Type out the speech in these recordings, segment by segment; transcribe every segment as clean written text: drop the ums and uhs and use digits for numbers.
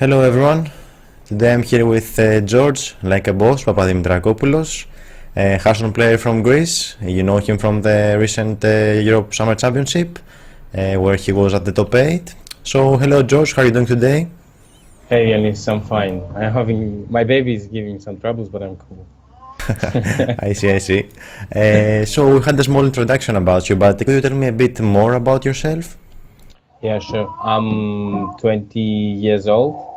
Hello everyone. Today I'm here with George Likeabawse, Papadimitrakopoulos, a Hearthstone player from Greece. You know him from the recent Europe Summer Championship, where he was at the top 8. So hello George, how are you doing today? Hey, Yanis, I'm fine. My baby is giving some troubles, but I'm cool. I see, I see. So we had a small introduction about you, but could you tell me a bit more about yourself? Yeah, sure. I'm 20 years old.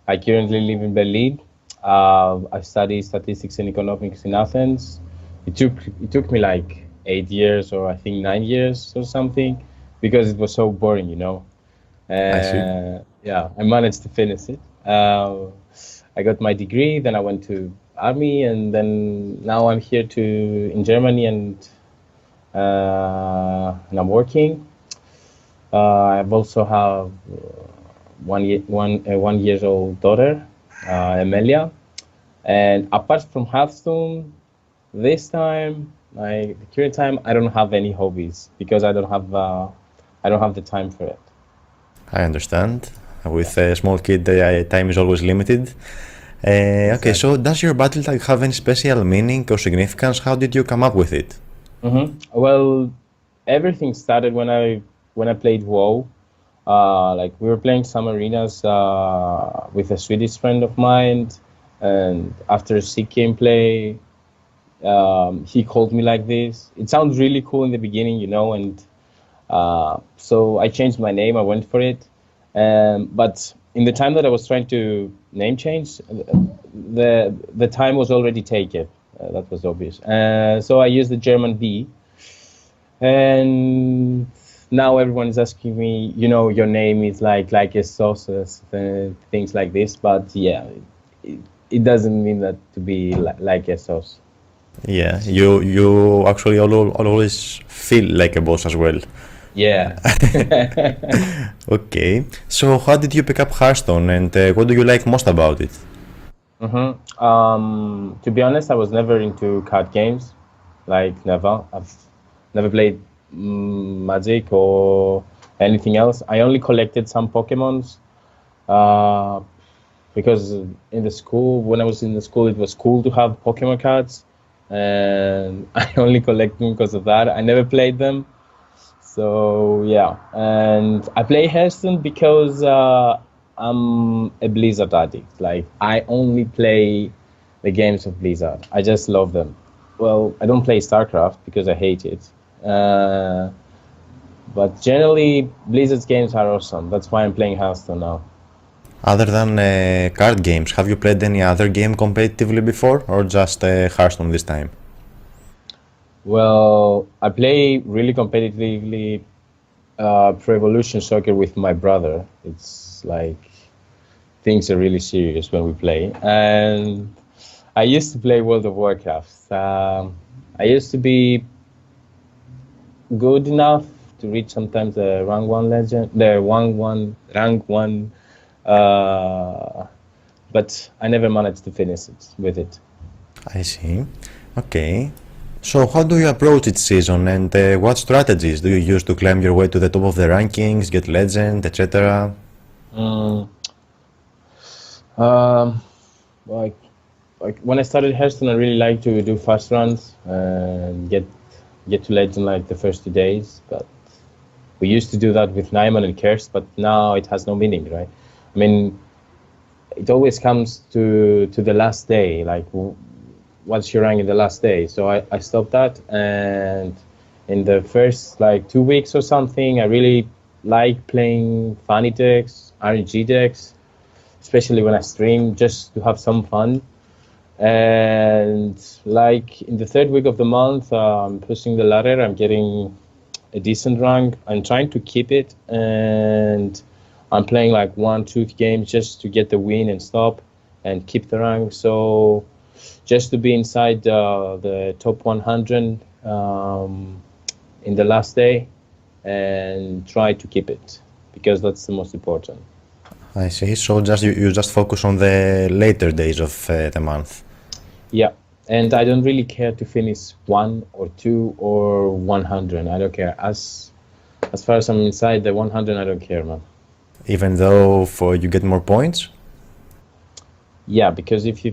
I currently live in Berlin. I study statistics and economics in Athens. It took me like 8 years or I think 9 years or something because it was so boring, you know. I see. Yeah, I managed to finish it. I got my degree, then I went to army, and then now I'm here in Germany, and I'm working. I've also have 1 years old daughter, Emilia, and apart from Hearthstone, this time, the current time, I don't have any hobbies because I don't have the time for it. I understand. With a small kid, time is always limited. Okay, Exactly. so does your battle tag have any special meaning or significance? How did you come up with it? Well, everything started when I played WoW. Like we were playing some arenas with a Swedish friend of mine, and after a sick gameplay, he called me like this. It sounds really cool in the beginning, you know, and so I changed my name. I went for it, but in the time that I was trying to name change, the time was already taken. That was obvious. So I used the German B, and now everyone is asking me, you know, your name is like a sauces, things like this. But yeah, it doesn't mean that to be like a sauce. Yeah, you actually always feel like a boss as well. Yeah. Okay, so how did you pick up Hearthstone and what do you like most about it? To be honest, I was never into card games. Like never. I've never played Magic or anything else. I only collected some Pokemons. Uh, because in the school, when I was in the school, it was cool to have Pokemon cards, and I only collect them because of that. I never played them, so yeah. And I play Hearthstone because I'm a Blizzard addict. Like I only play the games of Blizzard. I just love them. Well, I don't play StarCraft because I hate it. Uh, but generally, Blizzard's games are awesome. That's why I'm playing Hearthstone now. Other than card games, have you played any other game competitively before or just Hearthstone this time? Well, I play really competitively Pro Evolution Soccer with my brother. It's like things are really serious when we play. And I used to play World of Warcraft. I used to be good enough to reach sometimes the rank one, uh, but I never managed to finish it with it. I see. Okay. So how do you approach each season and what strategies do you use to climb your way to the top of the rankings, get legend, etc.? Mm, um, like when I started Hearthstone, I really liked to do fast runs and get to legend like the first 2 days. But we used to do that with Nyman and Curse, but now it has no meaning, right? I mean, it always comes to the last day, like what's your rank in the last day. So I stopped that, and in the first like 2 weeks or something, I really like playing funny decks, RNG decks, especially when I stream, just to have some fun. And like in the third week of the month, I'm pushing the ladder. I'm getting a decent rank. I'm trying to keep it, and I'm playing like 1, 2 games just to get the win and stop and keep the rank. So just to be inside the top 100 in the last day and try to keep it because that's the most important. I see. So you just focus on the later days of the month. Yeah, and I don't really care to finish one or two or 100. I don't care. As far as I'm inside the 100, I don't care, man. Even though for you get more points? Yeah, because if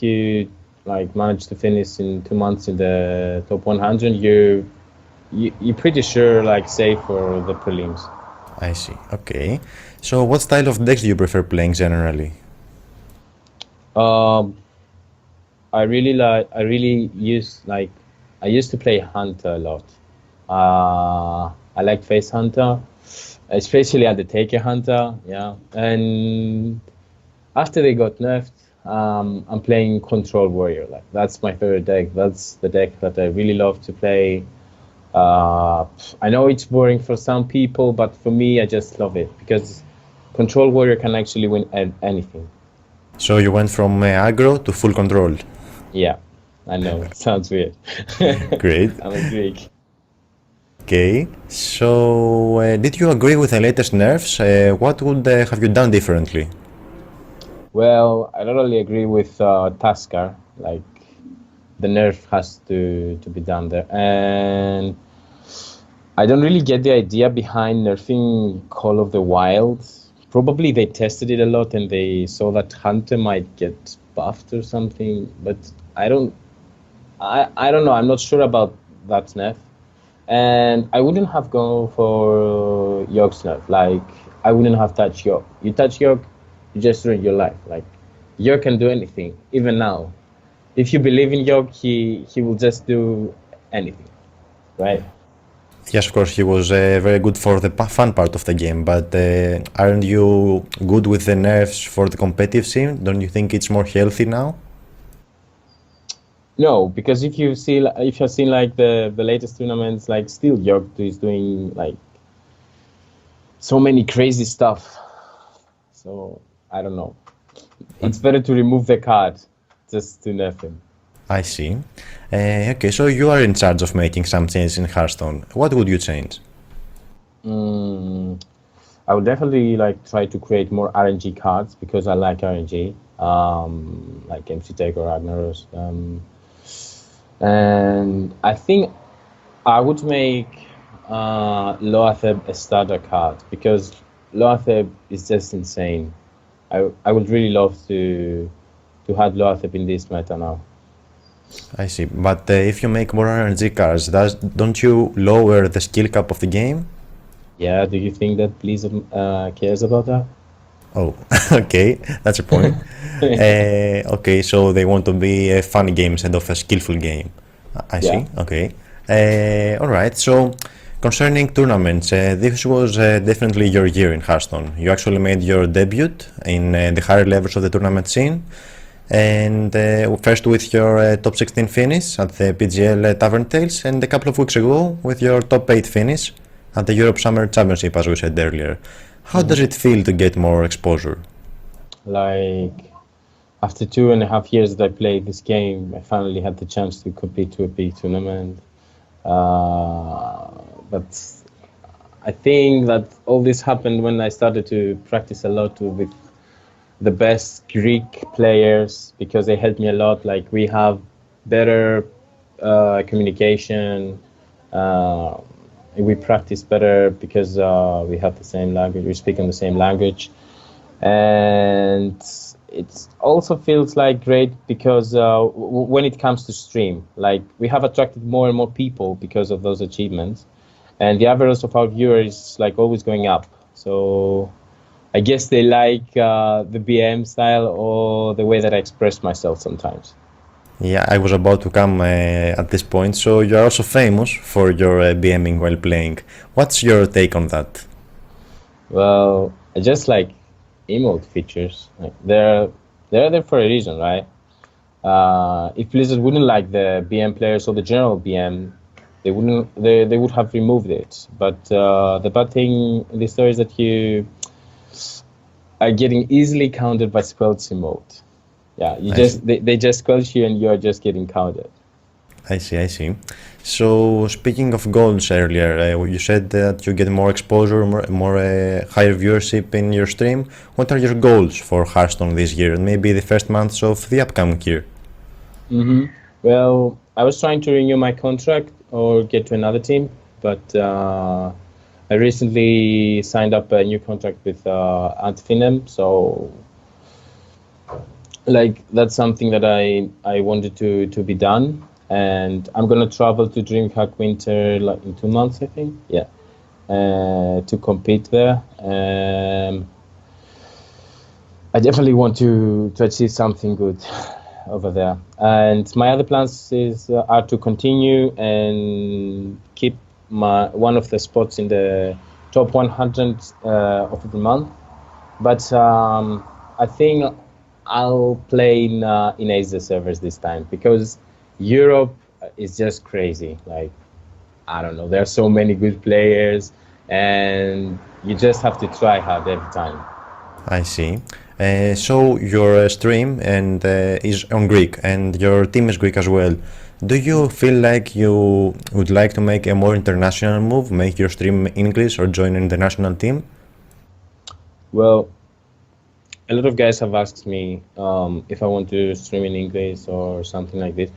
you like manage to finish in 2 months in the top 100, you're pretty sure like safe for the prelims. I see. Okay. So what style of decks do you prefer playing generally? Um, I really use like I used to play Hunter a lot. I like Face Hunter, especially Undertaker Hunter. Yeah, and after they got nerfed, I'm playing Control Warrior. Like that's my favorite deck. That's the deck that I really love to play. I know it's boring for some people, but for me, I just love it because Control Warrior can actually win anything. So you went from aggro to full control. Yeah, I know. It sounds weird. Great. I'm a Greek. Okay. So did you agree with the latest nerfs? What would have you done differently? Well, I totally agree with Taskar. Like the nerf has to be done there, and I don't really get the idea behind nerfing Call of the Wild. Probably they tested it a lot and they saw that Hunter might get buffed or something, but I don't know. I'm not sure about that nerf. And I wouldn't have gone for Yog's nerf. Like I wouldn't have touched Yog. You touch Yog, you just ruin your life. Like Yog can do anything, even now. If you believe in Yog, he will just do anything, right? Yes, of course, he was very good for the fun part of the game, but aren't you good with the nerfs for the competitive scene? Don't you think it's more healthy now? No, because if you've seen like the latest tournaments, like still Yog is doing like so many crazy stuff. So I don't know. It's better to remove the card just to nerf him. I see. Okay, so you are in charge of making some changes in Hearthstone. What would you change? I would definitely like try to create more RNG cards because I like RNG, like MC Tech or Ragnaros. And I think I would make Loatheb a starter card because Loatheb is just insane. I would really love to have Loatheb in this meta now. I see. But if you make more RNG cards, don't you lower the skill cap of the game? Yeah, do you think that Blizzard cares about that? Oh, okay, that's a point. Okay, so they want to be a fun game instead of a skillful game. I see. Yeah. Okay. All right. So, concerning tournaments, this was definitely your year in Hearthstone. You actually made your debut in the higher levels of the tournament scene, and first with your top 16 finish at the PGL Tavern Tales, and a couple of weeks ago with your top 8 finish at the Europe Summer Championship, as we said earlier. How does it feel to get more exposure? Like after 2.5 years that I played this game, I finally had the chance to compete to a big tournament. But I think that all this happened when I started to practice a lot with the best Greek players because they helped me a lot. Like we have better communication. We practice better because we have the same language. We speak in the same language, and it also feels like great because when it comes to stream, like we have attracted more and more people because of those achievements, and the average of our viewers is like always going up. So I guess they like the BM style or the way that I express myself sometimes. Yeah, I was about to come at this point. So you are also famous for your BMing while playing. What's your take on that? Well, I just like emote features. Like they're there for a reason, right? If Blizzard wouldn't like the BM players or the general BM, they would have removed it. But the bad thing in this story is that you are getting easily countered by Squelch emote. Yeah, they just squelch you and you are just getting counted. I see, I see. So speaking of goals earlier, you said that you get more exposure, more higher viewership in your stream. What are your goals for Hearthstone this year and maybe the first months of the upcoming year? Well, I was trying to renew my contract or get to another team, but I recently signed up a new contract with Antfinem, so like that's something that I wanted to be done, and I'm gonna travel to DreamHack Winter like in 2 months, I think. Yeah, to compete there. I definitely want to achieve something good over there. And my other plans are to continue and keep one of the spots in the top 100 of the month. But I think I'll play in Asia servers this time, because Europe is just crazy. Like, I don't know, there are so many good players, and you just have to try hard every time. I see. So your stream and is on Greek, and your team is Greek as well. Do you feel like you would like to make a more international move, make your stream English, or join an international team? Well, a lot of guys have asked me if I want to stream in English or something like this.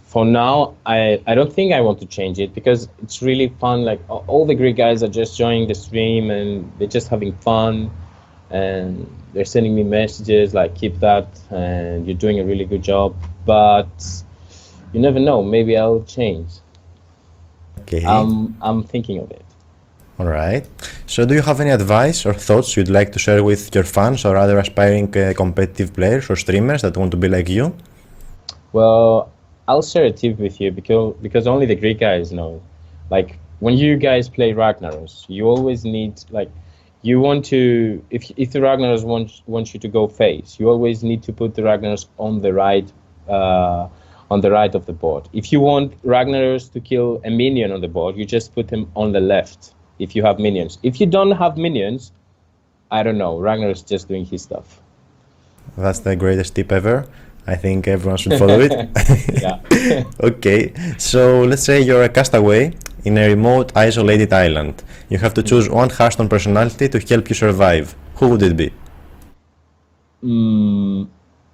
For now, I don't think I want to change it, because it's really fun. Like, all the Greek guys are just joining the stream and they're just having fun, and they're sending me messages like, keep that, and you're doing a really good job. But you never know, maybe I'll change. Okay. I'm thinking of it. All right. So do you have any advice or thoughts you'd like to share with your fans or other aspiring competitive players or streamers that want to be like you? Well, I'll share a tip with you, because only the Greek guys know. Like, when you guys play Ragnaros, you always need, like, you want to, if the Ragnaros wants you to go face, you always need to put the Ragnaros on the right of the board. If you want Ragnaros to kill a minion on the board, you just put him on the left if you have minions. If you don't have minions, I don't know, Ragnaros just doing his stuff. That's the greatest tip ever. I think everyone should follow it. Yeah. Okay, so let's say you're a castaway in a remote, isolated island. You have to choose one Hearthstone personality to help you survive. Who would it be?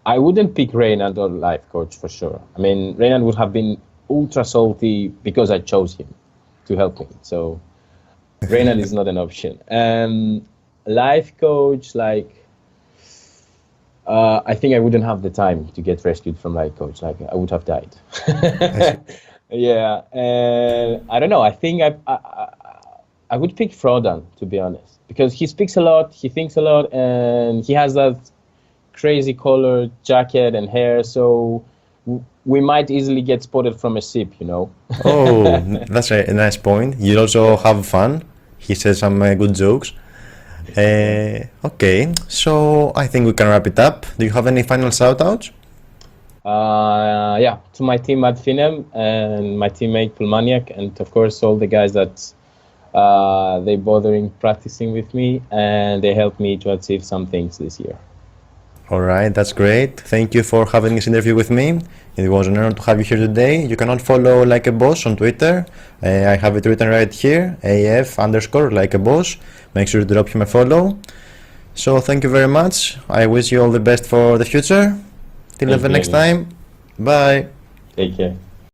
I wouldn't pick Reynald or Life Coach for sure. I mean, Reynald would have been ultra salty because I chose him to help me. So Reynald is not an option. Life Coach, like, I think I wouldn't have the time to get rescued from Life Coach. Like, I would have died. Yeah, and I don't know. I think I would pick Frodan, to be honest, because he speaks a lot, he thinks a lot, and he has that crazy colored jacket and hair. So we might easily get spotted from a ship, you know. Oh, that's a nice point. You also have fun. He says some good jokes. Okay, so I think we can wrap it up. Do you have any final shout-outs? Yeah, to my team at Finem and my teammate Pulmaniac, and of course all the guys that they bothering practicing with me, and they helped me to achieve some things this year. All right, that's great. Thank you for having this interview with me. It was an honor to have you here today. You cannot follow Likeabawse on Twitter. I have it written right here, AF_Likeabawse. Make sure to drop him a follow. So thank you very much. I wish you all the best for the future. Till the next time. Bye. Take care.